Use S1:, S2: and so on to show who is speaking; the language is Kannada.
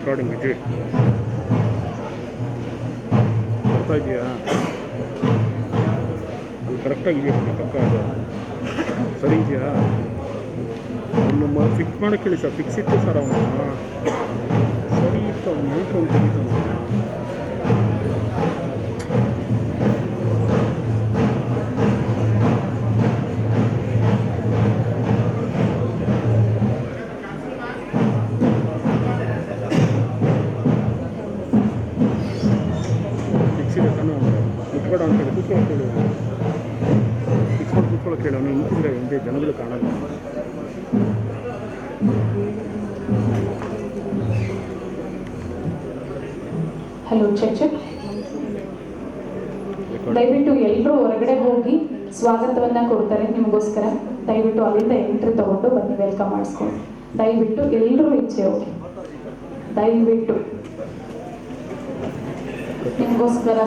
S1: ರೆಕಾರ್ಡಿಂಗ್ ವಿಜಯ್ ಬರ್ತಾ ಇದೆಯಾ? ಅಲ್ಲಿ ಕರೆಕ್ಟಾಗಿದೆಯಾ? ಪಕ್ಕ ಅದು ಸರಿ ಇದೆಯಾ? ಅವನು ಫಿಕ್ಸ್ ಮಾಡೋಕ್ಕೆ ಹೇಳಿ ಸರ್. ಫಿಕ್ಸ್ ಇತ್ತು ಸರ್ ಅವನು ಸರಿ ಇತ್ತು. ಅವನು ಹೇಳ್ಕೊಂಡು ತೆಗಿತಾನೆ. ಫಿಕ್ಸ್ ಇದೆ ತಾನು ಕುತ್ಬೇಡ ಅಂತೇಳಿ ಕೂತ್ಕೊಳ್ಳೋಕೆ ಹೇಳಿ. ಫಿಕ್ಸ್ ಮಾಡಿ ಕೂತ್ಕೊಳ್ಳೋಕೆ ಹೇಳಿ. ಅವನು ನಿಂತಿದ್ರೆ ಹಿಂದೆ ಜನಗಳು ಕಾಣಲ್ಲ.
S2: Hello check. ದಯವಿಟ್ಟು ಎಲ್ಲರೂ ಹೊರಗಡೆ ಹೋಗಿ ಸ್ವಾಗತವನ್ನ ಕೊಡ್ತಾರೆ ನಿಮಗೋಸ್ಕರ. ದಯವಿಟ್ಟು ಅಲ್ಲಿಂದ ಎಂಟ್ರಿ ತಗೊಂಡು ಬನ್ನಿ, ವೆಲ್ಕಮ್ ಮಾಡಿಸ್ಕೊಂಡು. ದಯವಿಟ್ಟು ಎಲ್ಲರೂ ಇಚ್ಛೆ ಹೋಗಿ. ದಯವಿಟ್ಟು ನಿಮಗೋಸ್ಕರ